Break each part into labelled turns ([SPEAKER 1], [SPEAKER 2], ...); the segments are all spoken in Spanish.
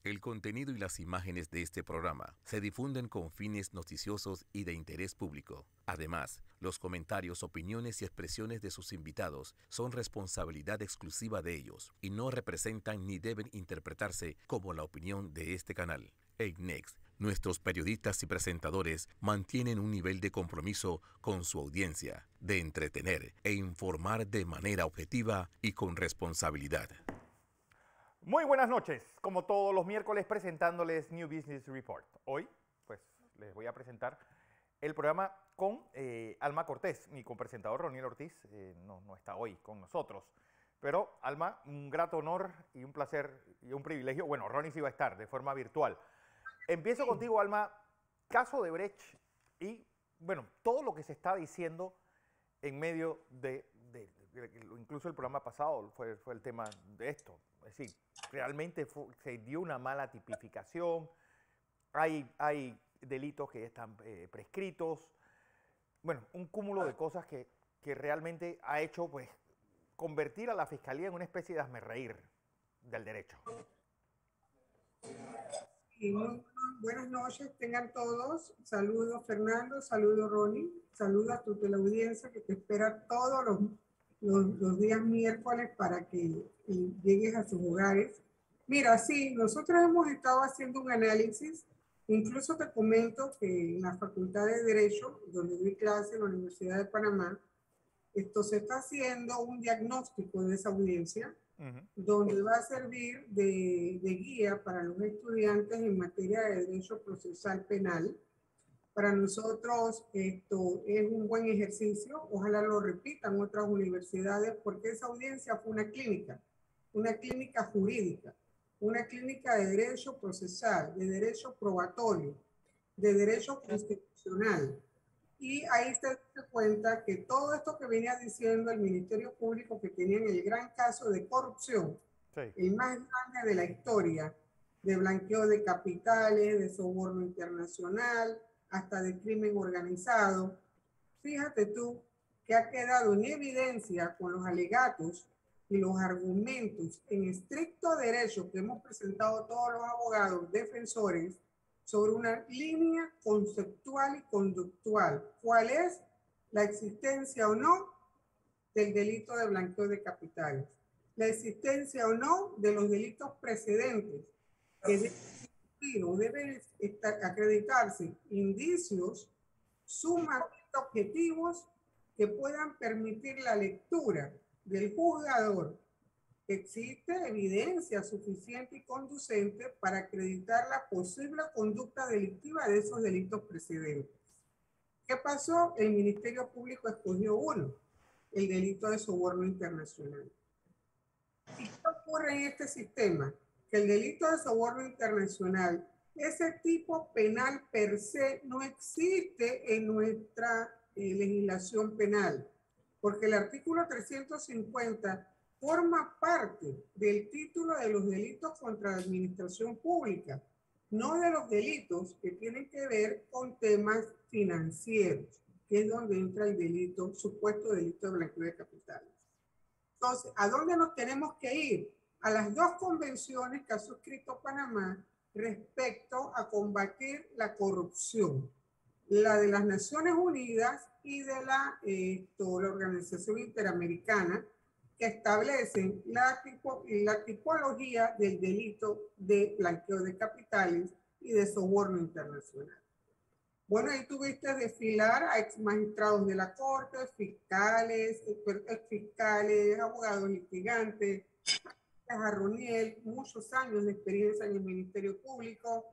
[SPEAKER 1] El contenido y las imágenes de este programa se difunden con fines noticiosos y de interés público. Además, los comentarios, opiniones y expresiones de sus invitados son responsabilidad exclusiva de ellos y no representan ni deben interpretarse como la opinión de este canal. EICNEX, nuestros periodistas y presentadores mantienen un nivel de compromiso con su audiencia, de entretener e informar de manera objetiva y con responsabilidad.
[SPEAKER 2] Muy buenas noches, como todos los miércoles presentándoles New Business Report. Hoy, pues, les voy a presentar el programa con Alma Cortés. Mi copresentador Roniel Ortiz no está hoy con nosotros. Pero, Alma, un grato honor y un placer y un privilegio. Bueno, Ronnie sí va a estar de forma virtual. Empiezo contigo, Alma. Caso de Brecht y, bueno, todo lo que se está diciendo en medio incluso el programa pasado fue el tema de esto. Es decir, realmente se dio una mala tipificación, hay delitos que están prescritos, bueno, un cúmulo de cosas que realmente ha hecho pues convertir a la Fiscalía en una especie de hazmerreír del derecho.
[SPEAKER 3] Y muy buenas noches, tengan todos. Saludos Fernando, saludos Ronnie, saludos a tu teleaudiencia que te espera todos los días miércoles para que llegues a sus hogares. Mira, sí, nosotros hemos estado haciendo un análisis, incluso te comento que en la Facultad de Derecho, donde doy clase en la Universidad de Panamá, esto se está haciendo un diagnóstico de esa audiencia, donde va a servir de guía para los estudiantes en materia de derecho procesal penal. Para nosotros esto es un buen ejercicio, ojalá lo repitan otras universidades, porque esa audiencia fue una clínica jurídica, una clínica de derecho procesal, de derecho probatorio, de derecho constitucional. Y ahí se da cuenta que todo esto que venía diciendo el Ministerio Público, que tenían el gran caso de corrupción, sí, el más grande de la historia, de blanqueo de capitales, de soborno internacional, hasta de crimen organizado. Fíjate tú que ha quedado en evidencia con los alegatos y los argumentos en estricto derecho que hemos presentado todos los abogados defensores sobre una línea conceptual y conductual. ¿Cuál es la existencia o no del delito de blanqueo de capitales? La existencia o no de los delitos precedentes que deben acreditarse indicios sumamente objetivos que puedan permitir la lectura del juzgador. Existe evidencia suficiente y conducente para acreditar la posible conducta delictiva de esos delitos precedentes. ¿Qué pasó? El Ministerio Público escogió uno, el delito de soborno internacional. ¿Y qué ocurre en este sistema? Que el delito de soborno internacional, ese tipo penal per se, no existe en nuestra legislación penal, porque el artículo 350 forma parte del título de los delitos contra la administración pública, no de los delitos que tienen que ver con temas financieros, que es donde entra el delito, supuesto delito de blanqueo de capitales. Entonces, ¿a dónde nos tenemos que ir? A las dos convenciones que ha suscrito Panamá respecto a combatir la corrupción, la de las Naciones Unidas y de la Organización Interamericana, que establecen la tipología del delito de blanqueo de capitales y de soborno internacional. Bueno, ahí tuviste desfilar a ex magistrados de la Corte, fiscales, abogados litigantes, a Roniel, muchos años de experiencia en el Ministerio Público.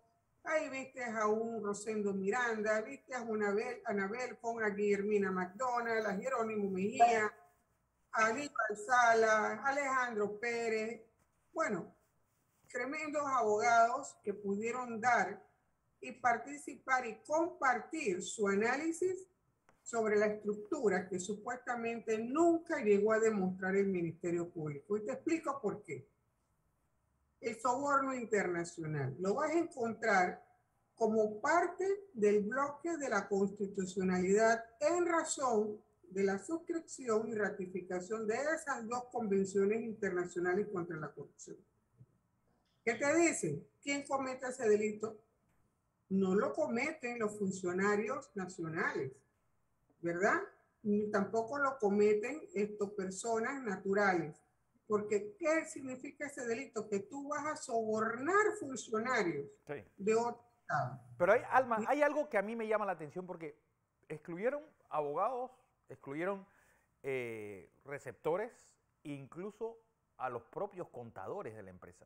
[SPEAKER 3] Ahí viste a un Rosendo Miranda, viste a una Anabel con a Guillermina McDonald, a Jerónimo Mejía, a Aníbal Sala, Alejandro Pérez. Bueno, tremendos abogados que pudieron dar y participar y compartir su análisis sobre la estructura que supuestamente nunca llegó a demostrar el Ministerio Público. Y te explico por qué. El soborno internacional lo vas a encontrar como parte del bloque de la constitucionalidad en razón de la suscripción y ratificación de esas dos convenciones internacionales contra la corrupción. ¿Qué te dicen? ¿Quién comete ese delito? No lo cometen los funcionarios nacionales, ¿verdad? Ni tampoco lo cometen personas naturales. Porque, ¿qué significa ese delito? Que tú vas a sobornar funcionarios
[SPEAKER 2] Sí.
[SPEAKER 3] de otro estado.
[SPEAKER 2] Pero hay, Alma, hay algo que a mí me llama la atención porque excluyeron abogados, excluyeron receptores, incluso a los propios contadores de la empresa.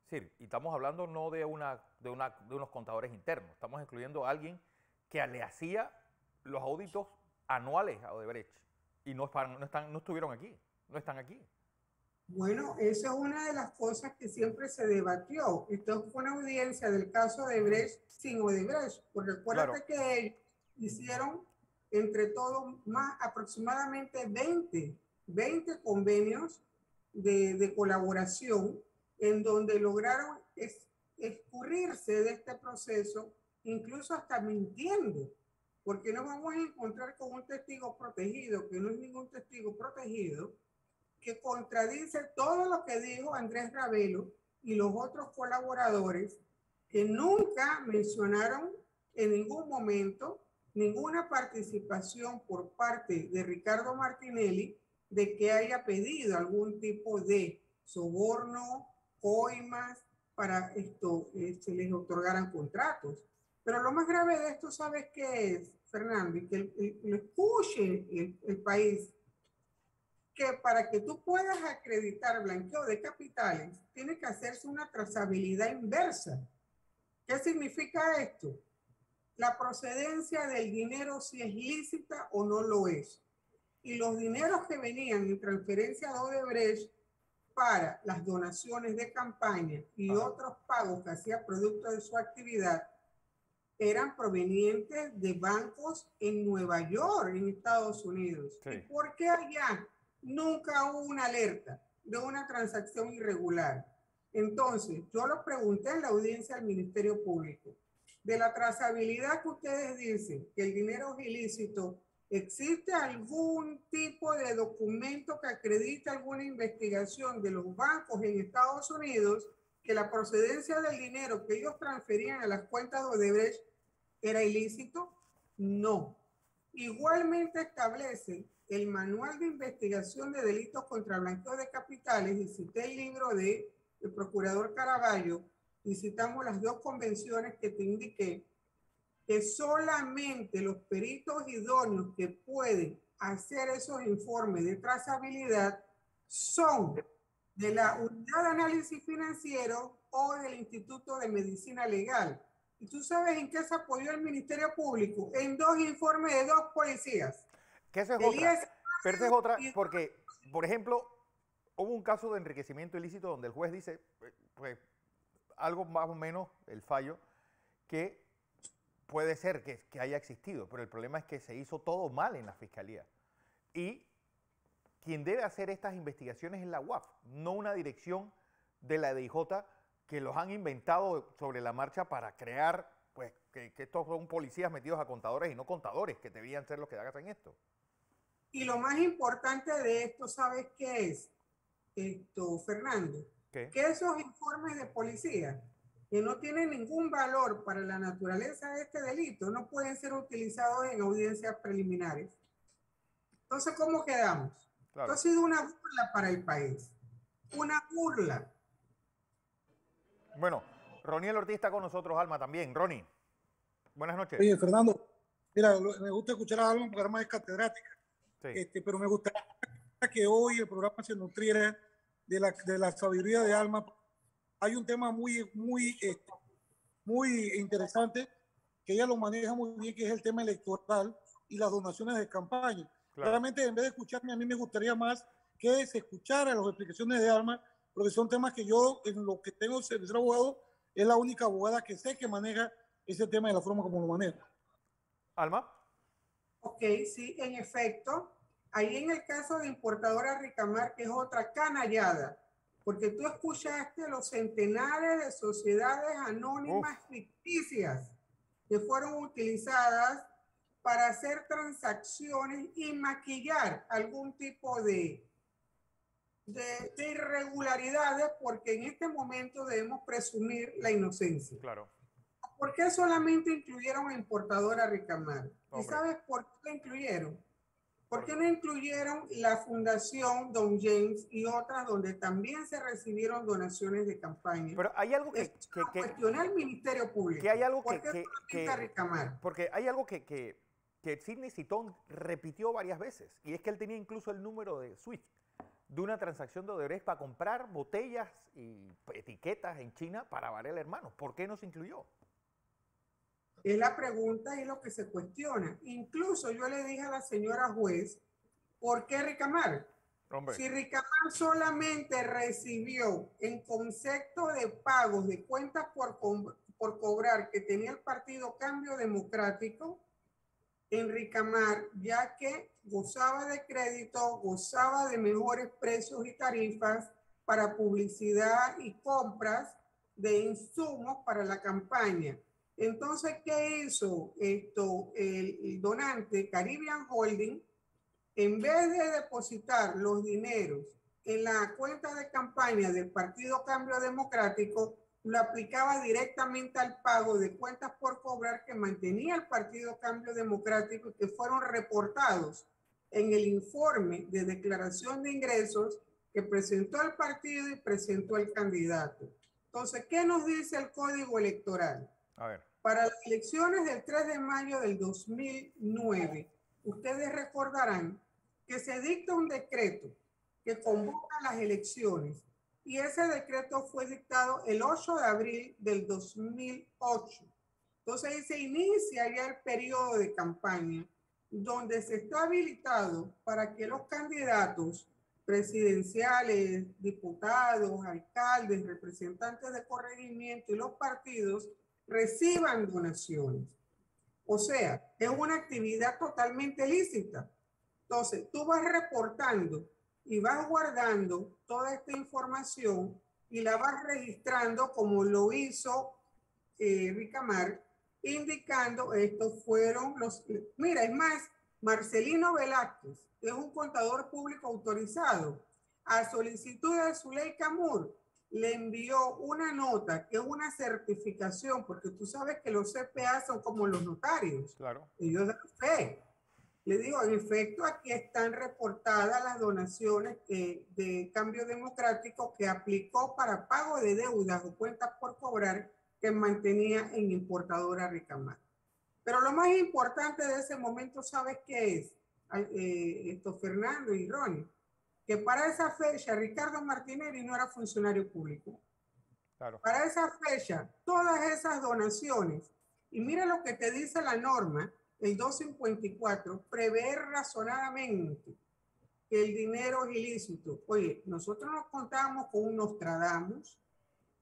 [SPEAKER 2] Sí, y estamos hablando no de unos contadores internos, estamos excluyendo a alguien que le hacía los auditos anuales a Odebrecht y no estuvieron aquí, no están aquí.
[SPEAKER 3] Bueno, esa es una de las cosas que siempre se debatió. Esto fue una audiencia del caso de Odebrecht sin Odebrecht, porque recuérdate que ellos hicieron entre todos más aproximadamente 20 convenios de colaboración en donde lograron escurrirse de este proceso, incluso hasta mintiendo, porque nos vamos a encontrar con un testigo protegido, que no es ningún testigo protegido, que contradice todo lo que dijo Andrés Ravelo y los otros colaboradores, que nunca mencionaron en ningún momento ninguna participación por parte de Ricardo Martinelli de que haya pedido algún tipo de soborno, coimas, para se les otorgaran contratos. Pero lo más grave de esto, ¿sabes qué es, Fernando? Y que lo escuche el país, que para que tú puedas acreditar blanqueo de capitales, tiene que hacerse una trazabilidad inversa. ¿Qué significa esto? La procedencia del dinero, si es lícita o no lo es. Y los dineros que venían en transferencia de Odebrecht para las donaciones de campaña y otros pagos que hacía producto de su actividad eran provenientes de bancos en Nueva York, en Estados Unidos. Sí. ¿Y por qué allá nunca hubo una alerta de una transacción irregular? Entonces, yo lo pregunté en la audiencia al Ministerio Público. De la trazabilidad que ustedes dicen, que el dinero es ilícito, ¿existe algún tipo de documento que acredite alguna investigación de los bancos en Estados Unidos que la procedencia del dinero que ellos transferían a las cuentas de Odebrecht era ilícito? No. Igualmente establece el Manual de Investigación de Delitos contra Blanqueo de Capitales, y cité el libro del procurador Caraballo, y citamos las dos convenciones que te indiqué, que solamente los peritos idóneos que pueden hacer esos informes de trazabilidad son de la Unidad de Análisis Financiero o del Instituto de Medicina Legal. ¿Y tú sabes en qué se apoyó el Ministerio Público? En dos informes de dos policías.
[SPEAKER 2] Que esa es otra. Pero esa es otra porque, por ejemplo, hubo un caso de enriquecimiento ilícito donde el juez dice, pues, algo más o menos, el fallo, que puede ser que haya existido, pero el problema es que se hizo todo mal en la Fiscalía. Y quien debe hacer estas investigaciones es la UAF, no una dirección de la DIJ que los han inventado sobre la marcha para crear, pues, que estos son policías metidos a contadores y no contadores, que debían ser los que hagan esto.
[SPEAKER 3] Y lo más importante de esto, ¿sabes qué es? Fernando, ¿qué? Que esos informes de policía que no tienen ningún valor para la naturaleza de este delito no pueden ser utilizados en audiencias preliminares. Entonces, ¿cómo quedamos? Claro. Esto ha sido una burla para el país. Una burla.
[SPEAKER 2] Bueno, Roniel Ortiz está con nosotros, Alma, también. Ronnie, buenas noches.
[SPEAKER 4] Oye, Fernando, mira, me gusta escuchar a Alma porque Alma es catedrática. Sí. Pero me gustaría que hoy el programa se nutriera de la sabiduría de Alma. Hay un tema muy interesante que ella lo maneja muy bien, que es el tema electoral y las donaciones de campaña. Claro. Realmente, en vez de escucharme, a mí me gustaría más que se escuchara las explicaciones de Alma, porque son temas que yo, en lo que tengo de ser abogado, es la única abogada que sé que maneja ese tema de la forma como lo maneja.
[SPEAKER 2] Alma.
[SPEAKER 3] Ok, sí, en efecto. Ahí en el caso de Importadora Ricamar, que es otra canallada, porque tú escuchaste los centenares de sociedades anónimas ficticias que fueron utilizadas para hacer transacciones y maquillar algún tipo de de irregularidades, porque en este momento debemos presumir la inocencia.
[SPEAKER 2] Claro.
[SPEAKER 3] ¿Por qué solamente incluyeron a Importadora Ricamar? ¿Y
[SPEAKER 2] Hombre.
[SPEAKER 3] sabes por qué la incluyeron? ¿Por qué no incluyeron la Fundación Don James y otras donde también se recibieron donaciones de campaña?
[SPEAKER 2] Pero hay algo que
[SPEAKER 3] cuestionar al Ministerio Público.
[SPEAKER 2] Que hay algo
[SPEAKER 3] ¿Por qué solamente a Ricamar?
[SPEAKER 2] Porque hay algo que Sidney Citón repitió varias veces, y es que él tenía incluso el número de SWIFT de una transacción de Odebrecht para comprar botellas y etiquetas en China para Varela Hermanos. ¿Por qué no se incluyó?
[SPEAKER 3] Es la pregunta y lo que se cuestiona. Incluso yo le dije a la señora juez, ¿por qué Ricamar?
[SPEAKER 2] Hombre.
[SPEAKER 3] Si Ricamar solamente recibió en concepto de pagos de cuentas por cobrar que tenía el Partido Cambio Democrático, en Ricamar, ya que gozaba de crédito, gozaba de mejores precios y tarifas para publicidad y compras de insumos para la campaña. Entonces, ¿qué hizo el donante Caribbean Holding? En vez de depositar los dineros en la cuenta de campaña del Partido Cambio Democrático, lo aplicaba directamente al pago de cuentas por cobrar que mantenía el Partido Cambio Democrático y que fueron reportados en el informe de declaración de ingresos que presentó el partido y presentó el candidato. Entonces, ¿qué nos dice el Código Electoral?
[SPEAKER 2] A ver.
[SPEAKER 3] Para las elecciones del 3 de mayo del 2009, ustedes recordarán que se dicta un decreto que convoca las elecciones y ese decreto fue dictado el 8 de abril del 2008. Entonces ahí se inicia ya el periodo de campaña donde se está habilitado para que los candidatos presidenciales, diputados, alcaldes, representantes de corregimiento y los partidos reciban donaciones. O sea, es una actividad totalmente lícita. Entonces, tú vas reportando y vas guardando toda esta información y la vas registrando como lo hizo Ricamar, indicando estos fueron los... Mira, es más, Marcelino Velázquez, que es un contador público autorizado, a solicitud de Zuleika Moore, le envió una nota que es una certificación, porque tú sabes que los CPA son como los notarios.
[SPEAKER 2] Claro.
[SPEAKER 3] Ellos dan fe. Le digo, en efecto, aquí están reportadas las donaciones de Cambio Democrático que aplicó para pago de deudas o cuentas por cobrar que mantenía en Importadora Ricamar. Pero lo más importante de ese momento, ¿sabes qué es? Fernando y Ronnie, que para esa fecha Ricardo Martinelli no era funcionario público.
[SPEAKER 2] Claro.
[SPEAKER 3] Para esa fecha, todas esas donaciones, y mira lo que te dice la norma, el 254, prever razonadamente que el dinero es ilícito. Oye, nosotros no contábamos con un Nostradamus,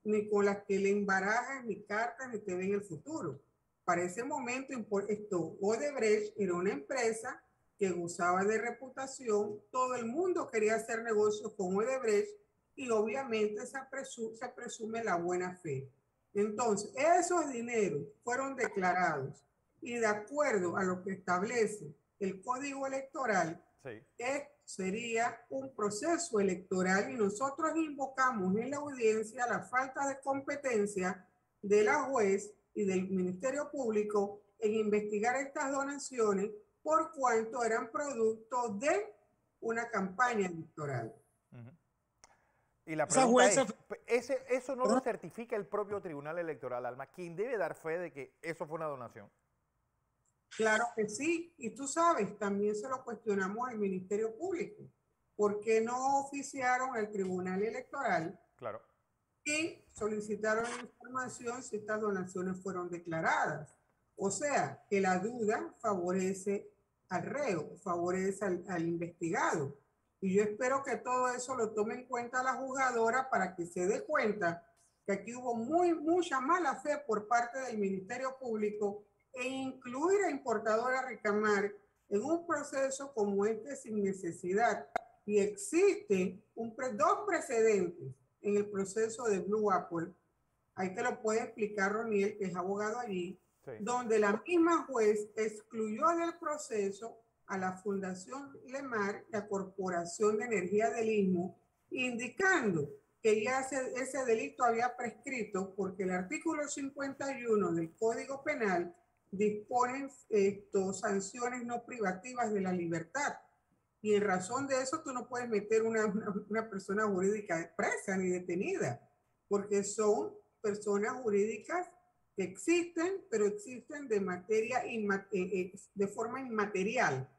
[SPEAKER 3] ni con las que le embarajan ni cartas ni te ven el futuro. Para ese momento, Odebrecht era una empresa que gozaba de reputación, todo el mundo quería hacer negocios con Odebrecht y obviamente se presume la buena fe. Entonces, esos dineros fueron declarados y de acuerdo a lo que establece el Código Electoral, sí, sería un proceso electoral y nosotros invocamos en la audiencia la falta de competencia de la juez y del Ministerio Público en investigar estas donaciones por cuanto eran producto de una campaña electoral.
[SPEAKER 2] Uh-huh. Y la pregunta es, ¿eso no lo certifica el propio Tribunal Electoral, Alma? ¿Quién debe dar fe de que eso fue una donación?
[SPEAKER 3] Claro que sí, y tú sabes, también se lo cuestionamos al Ministerio Público. ¿Por qué no oficiaron al Tribunal Electoral?
[SPEAKER 2] Claro.
[SPEAKER 3] Y solicitaron información si estas donaciones fueron declaradas. O sea, que la duda favorece al reo, favorece al investigado. Y yo espero que todo eso lo tome en cuenta la juzgadora para que se dé cuenta que aquí hubo mucha mala fe por parte del Ministerio Público e incluir a Importadora Ricamar en un proceso como este sin necesidad. Y existen dos precedentes en el proceso de Blue Apple, ahí te lo puede explicar Roniel, que es abogado allí, sí, donde la misma juez excluyó del proceso a la Fundación Lemar, la Corporación de Energía del Istmo, indicando que ya ese delito había prescrito porque el artículo 51 del Código Penal dispone sanciones no privativas de la libertad. Y en razón de eso tú no puedes meter una persona jurídica presa ni detenida, porque son personas jurídicas que existen, pero existen de de forma inmaterial.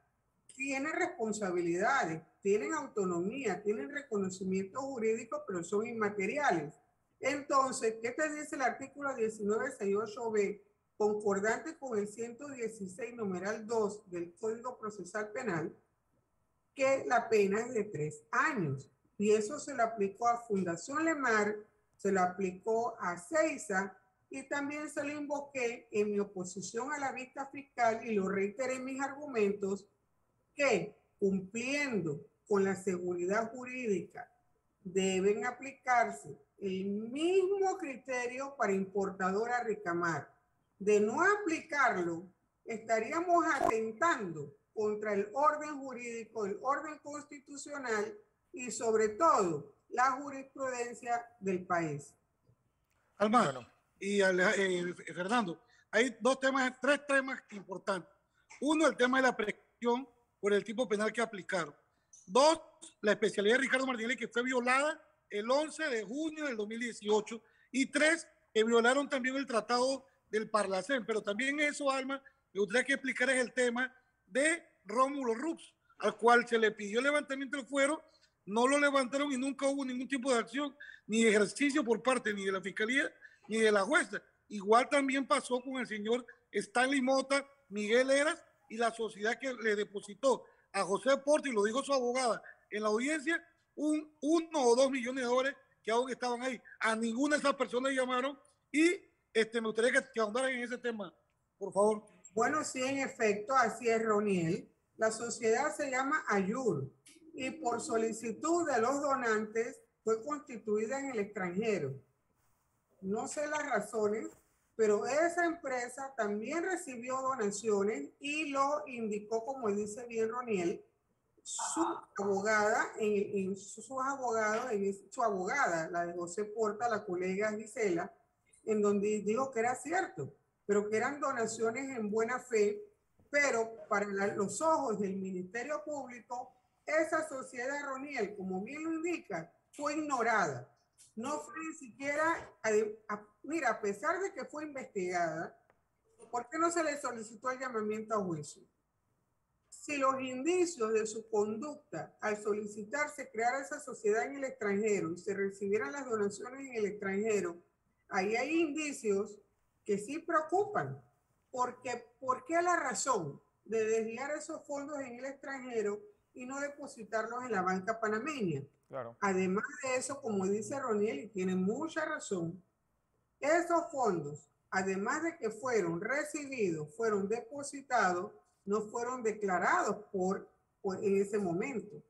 [SPEAKER 3] Tienen responsabilidades, tienen autonomía, tienen reconocimiento jurídico, pero son inmateriales. Entonces, ¿qué te dice el artículo 1968b? Concordante con el 116 numeral 2 del Código Procesal Penal, que la pena es de 3 años. Y eso se lo aplicó a Fundación Lemar, se lo aplicó a Seiza, y también se lo invoqué en mi oposición a la vista fiscal y lo reiteré en mis argumentos, que cumpliendo con la seguridad jurídica deben aplicarse el mismo criterio para importadora Ricamar. De no aplicarlo, estaríamos atentando contra el orden jurídico, el orden constitucional y sobre todo la jurisprudencia del país.
[SPEAKER 4] Alma, bueno. Y Fernando, hay tres temas importantes. Uno, el tema de la prescripción por el tipo penal que aplicaron. Dos, la especialidad de Ricardo Martinelli, que fue violada el 11 de junio del 2018. Y tres, que violaron también el tratado del Parlacén. Pero también eso, Alma, me gustaría que explicaras el tema de Rómulo Rux, al cual se le pidió el levantamiento del fuero, no lo levantaron y nunca hubo ningún tipo de acción ni ejercicio por parte ni de la Fiscalía ni de la jueza. Igual también pasó con el señor Stanley Mota, Miguel Heras y la sociedad que le depositó a José Porte, y lo dijo su abogada en la audiencia, 1 o 2 millones de dólares que aún estaban ahí. A ninguna de esas personas llamaron y me gustaría que ahondaran en ese tema, por favor.
[SPEAKER 3] Bueno, sí, en efecto, así es, Roniel. La sociedad se llama Ayur y por solicitud de los donantes fue constituida en el extranjero. No sé las razones, pero esa empresa también recibió donaciones y lo indicó, como dice bien Roniel, su abogada, su abogada, la de José Porta, la colega Gisela, en donde dijo que era cierto, pero que eran donaciones en buena fe, pero para los ojos del Ministerio Público, esa sociedad, Roniel, como bien lo indica, fue ignorada. No fue ni siquiera, mira, a pesar de que fue investigada, ¿por qué no se le solicitó el llamamiento a juicio? Si los indicios de su conducta al solicitarse crear esa sociedad en el extranjero y se recibieran las donaciones en el extranjero, ahí hay indicios que sí preocupan. Porque, ¿por qué la razón de desviar esos fondos en el extranjero y no depositarlos en la banca panameña? Claro. Además de eso, como dice Roniel, y tiene mucha razón, esos fondos, además de que fueron recibidos, fueron depositados, no fueron declarados en ese momento.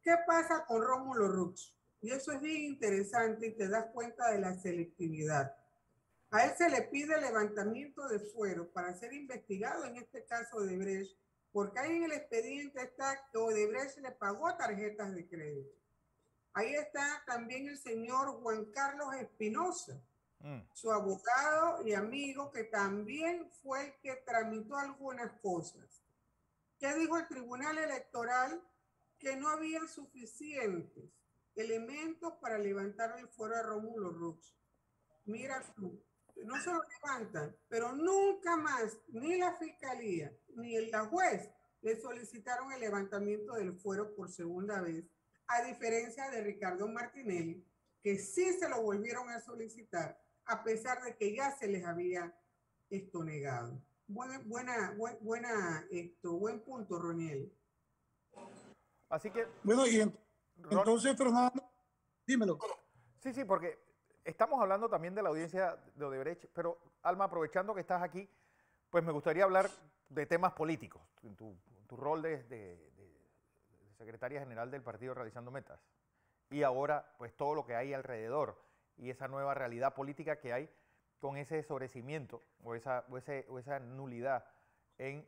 [SPEAKER 3] ¿Qué pasa con Rómulo Rux? Y eso es bien interesante y te das cuenta de la selectividad. A él se le pide levantamiento de fuero para ser investigado en este caso de Odebrecht, porque ahí en el expediente está que Odebrecht le pagó tarjetas de crédito. Ahí está también el señor Juan Carlos Espinosa, su abogado y amigo, que también fue el que tramitó algunas cosas. ¿Qué dijo el Tribunal Electoral? Que no había suficientes elementos para levantar el fuero a Rómulo Rux. Mira tú, no se lo levantan, pero nunca más ni la Fiscalía ni la juez le solicitaron el levantamiento del fuero por segunda vez, a diferencia de Ricardo Martinelli, que sí se lo volvieron a solicitar, a pesar de que ya se les había negado. Buen punto, Roniel.
[SPEAKER 2] Así que...
[SPEAKER 4] Bueno, y entonces, Fernando, dímelo.
[SPEAKER 2] Sí, porque estamos hablando también de la audiencia de Odebrecht, pero Alma, aprovechando que estás aquí, pues me gustaría hablar de temas políticos, en tu rol de secretaria general del partido Realizando Metas, y ahora pues todo lo que hay alrededor y esa nueva realidad política que hay con ese sobrecimiento o esa nulidad en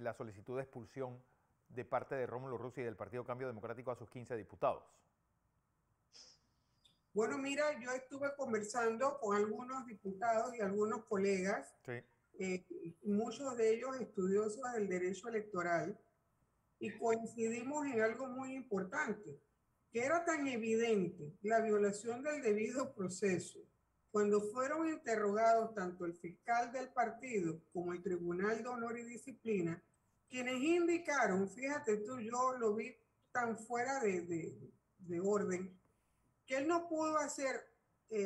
[SPEAKER 2] la solicitud de expulsión de parte de Rómulo Rux y del Partido Cambio Democrático a sus 15 diputados.
[SPEAKER 3] Bueno, mira, yo estuve conversando con algunos diputados y algunos colegas,
[SPEAKER 2] Sí.
[SPEAKER 3] muchos de ellos estudiosos del derecho electoral, y coincidimos en algo muy importante, que era tan evidente la violación del debido proceso cuando fueron interrogados tanto el fiscal del partido como el Tribunal de Honor y Disciplina, quienes indicaron, fíjate tú, yo lo vi tan fuera de orden, que él no pudo hacer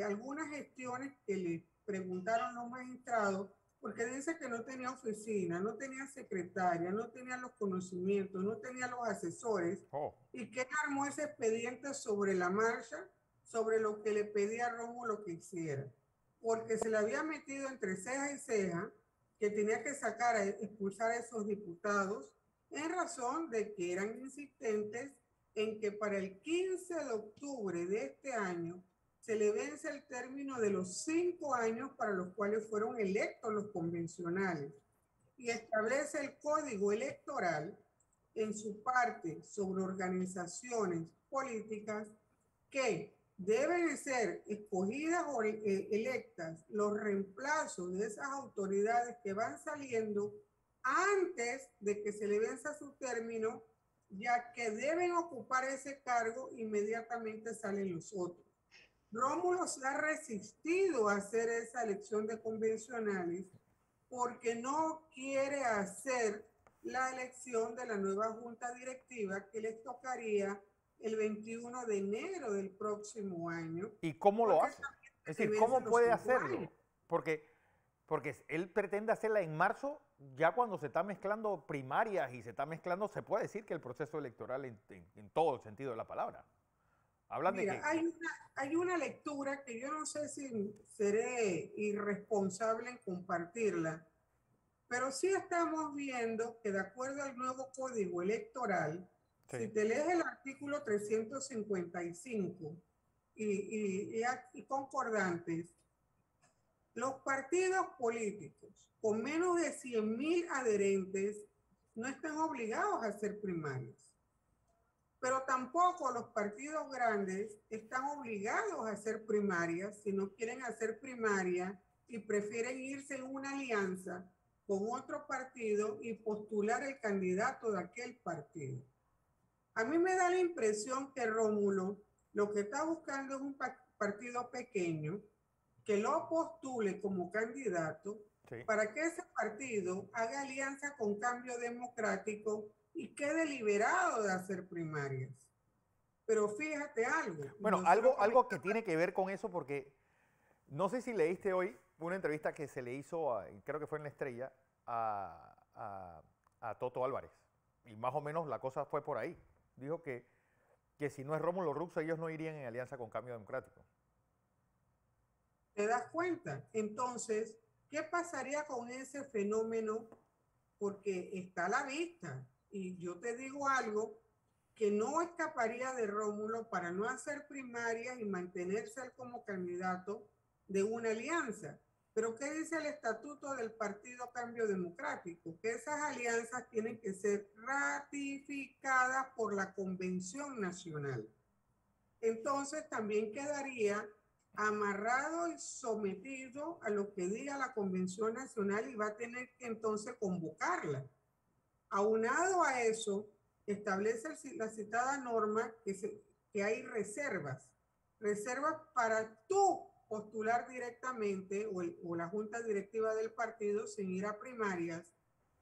[SPEAKER 3] algunas gestiones que le preguntaron los magistrados, porque dice que no tenía oficina, no tenía secretaria, no tenía los conocimientos, no tenía los asesores, y que armó ese expediente sobre la marcha, sobre lo que le pedía a Rómulo que hiciera, porque se le había metido entre ceja y ceja que tenía que sacar, expulsar a esos diputados en razón de que eran insistentes en que para el 15 de octubre de este año se le vence el término de los 5 años para los cuales fueron electos los convencionales y establece el Código Electoral en su parte sobre organizaciones políticas que deben ser escogidas o electas los reemplazos de esas autoridades que van saliendo antes de que se le venza su término, ya que deben ocupar ese cargo, inmediatamente salen los otros. Rómulo se ha resistido a hacer esa elección de convencionales porque no quiere hacer la elección de la nueva junta directiva que les tocaría el 21 de enero del próximo año.
[SPEAKER 2] ¿Y cómo lo hace? Es decir, ¿cómo puede hacerlo? Porque él pretende hacerla en marzo, ya cuando se está mezclando primarias y se está mezclando, se puede decir que el proceso electoral en todo el sentido de la palabra. Hablan
[SPEAKER 3] Mira,
[SPEAKER 2] de que...
[SPEAKER 3] hay una lectura que yo no sé si seré irresponsable en compartirla, pero sí estamos viendo que de acuerdo al nuevo código electoral, sí, si te lees el artículo 355 y concordantes, los partidos políticos con menos de 100,000 adherentes no están obligados a hacer primarias. Pero tampoco los partidos grandes están obligados a hacer primarias si no quieren hacer primaria y prefieren irse en una alianza con otro partido y postular el candidato de aquel partido. A mí me da la impresión que Rómulo lo que está buscando es un partido pequeño que lo postule como candidato, sí, para que ese partido haga alianza con Cambio Democrático y quede liberado de hacer primarias. Pero fíjate algo.
[SPEAKER 2] Bueno, algo que tiene que ver con eso, porque no sé si leíste hoy una entrevista que se le hizo, creo que fue en La Estrella, a Toto Álvarez. Y más o menos la cosa fue por ahí. Dijo que si no es Rómulo Rux, ellos no irían en alianza con Cambio Democrático.
[SPEAKER 3] ¿Te das cuenta? Entonces, ¿qué pasaría con ese fenómeno? Porque está a la vista. Y yo te digo algo, que no escaparía de Rómulo para no hacer primarias y mantenerse él como candidato de una alianza. Pero ¿qué dice el estatuto del Partido Cambio Democrático? Que esas alianzas tienen que ser ratificadas por la Convención Nacional. Entonces también quedaría amarrado y sometido a lo que diga la Convención Nacional y va a tener que entonces convocarla. Aunado a eso, establece la citada norma que hay reservas para tú postular directamente o la junta directiva del partido sin ir a primarias,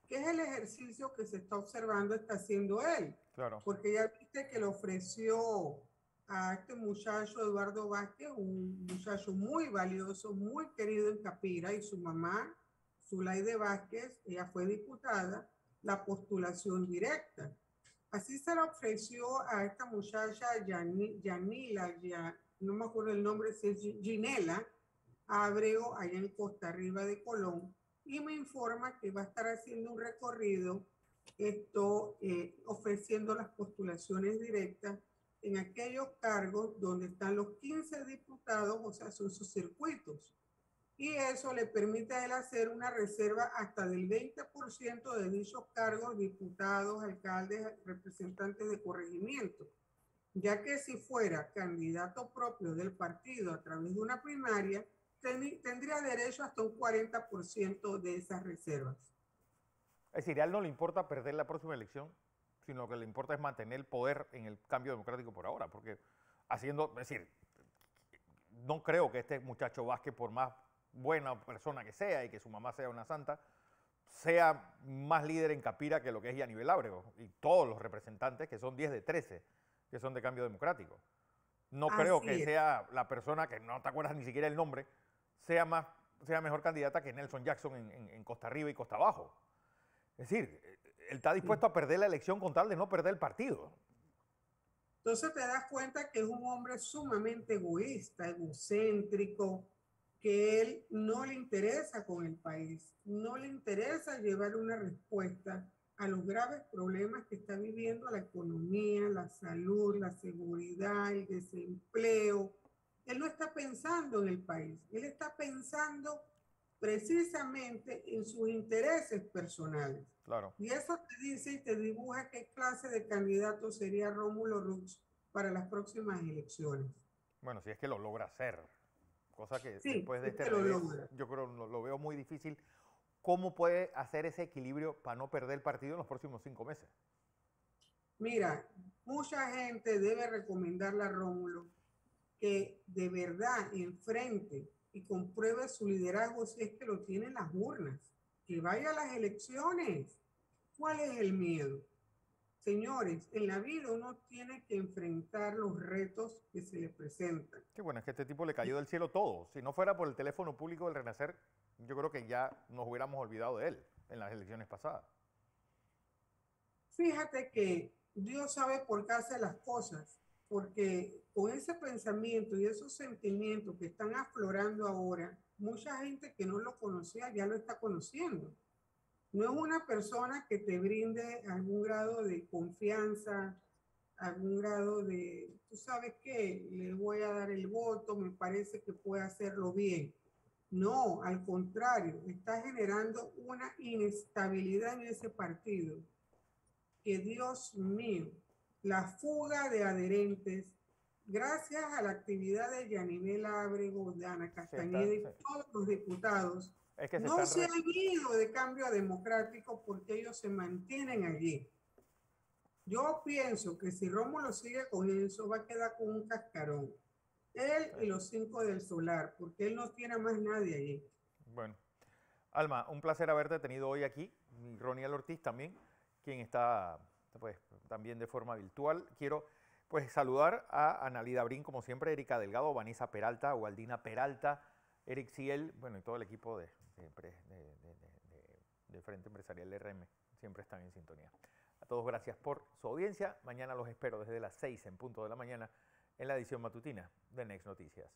[SPEAKER 3] que es el ejercicio que se está observando, está haciendo él.
[SPEAKER 2] Claro.
[SPEAKER 3] Porque ya viste que le ofreció a este muchacho Eduardo Vázquez, un muchacho muy valioso, muy querido en Capira, y su mamá, Zulaide Vázquez, ella fue diputada, la postulación directa. Así se le ofreció a esta muchacha Yanila, no me acuerdo el nombre, si es Ginela Abreu, allá en Costa Arriba de Colón, y me informa que va a estar haciendo un recorrido, ofreciendo las postulaciones directas en aquellos cargos donde están los 15 diputados, o sea, son sus circuitos. Y eso le permite a él hacer una reserva hasta del 20% de dichos cargos, diputados, alcaldes, representantes de corregimiento. ya que si fuera candidato propio del partido a través de una primaria, tendría derecho hasta un 40% de esas reservas.
[SPEAKER 2] Es decir, a él no le importa perder la próxima elección, sino que le importa es mantener el poder en el cambio democrático por ahora, porque es decir, no creo que este muchacho Vázquez, por más buena persona que sea y que su mamá sea una santa, sea más líder en Capira que lo que es Yanivel Ábrego y todos los representantes, que son 10 de 13, que son de Cambio Democrático. No creo que sea la persona, que no te acuerdas ni siquiera el nombre, sea mejor candidata que Nelson Jackson en Costa Arriba y Costa Abajo. Es decir, él está dispuesto a perder la elección con tal de no perder el partido.
[SPEAKER 3] Entonces te das cuenta que es un hombre sumamente egoísta, egocéntrico, que él no le interesa con el país, no le interesa llevar una respuesta a los graves problemas que está viviendo la economía, la salud, la seguridad, el desempleo. Él no está pensando en el país, él está pensando precisamente en sus intereses personales.
[SPEAKER 2] Claro.
[SPEAKER 3] Y eso te dice y te dibuja qué clase de candidato sería Rómulo Rux para las próximas elecciones.
[SPEAKER 2] Bueno, si es que lo logra hacer, cosa que
[SPEAKER 3] sí,
[SPEAKER 2] después de este revés, yo creo lo veo muy difícil. ¿Cómo puede hacer ese equilibrio para no perder el partido en los próximos 5 meses?
[SPEAKER 3] Mira, mucha gente debe recomendarle a Rómulo que de verdad enfrente y compruebe su liderazgo si es que lo tienen las urnas, que vaya a las elecciones. ¿Cuál es el miedo? Señores, en la vida uno tiene que enfrentar los retos que se le presentan.
[SPEAKER 2] Qué bueno, es que a este tipo le cayó del cielo todo. Si no fuera por el teléfono público del Renacer, yo creo que ya nos hubiéramos olvidado de él en las elecciones pasadas.
[SPEAKER 3] Fíjate que Dios sabe por qué hace las cosas, porque con ese pensamiento y esos sentimientos que están aflorando ahora, mucha gente que no lo conocía ya lo está conociendo. No es una persona que te brinde algún grado de confianza, algún grado de, tú sabes qué, le voy a dar el voto, me parece que puede hacerlo bien. No, al contrario, está generando una inestabilidad en ese partido. Que Dios mío, la fuga de adherentes, gracias a la actividad de Yanivel Ábrego, de Ana Castañeda y todos los diputados, no se han ido de Cambio Democrático porque ellos se mantienen allí. Yo pienso que si Rómulo sigue con eso, va a quedar con un cascarón. Él y los 5 del Solar, porque él no tiene más nadie allí.
[SPEAKER 2] Bueno, Alma, un placer haberte tenido hoy aquí, y Roniel Ortiz también, quien está pues, también de forma virtual. Quiero pues saludar a Analida Brin, como siempre, Erika Delgado, Vanessa Peralta, Waldina Peralta, Eric Ciel, bueno, y todo el equipo de Frente Empresarial RM, siempre están en sintonía. A todos gracias por su audiencia. Mañana los espero desde las 6 en punto de la mañana en la edición matutina de Next Noticias.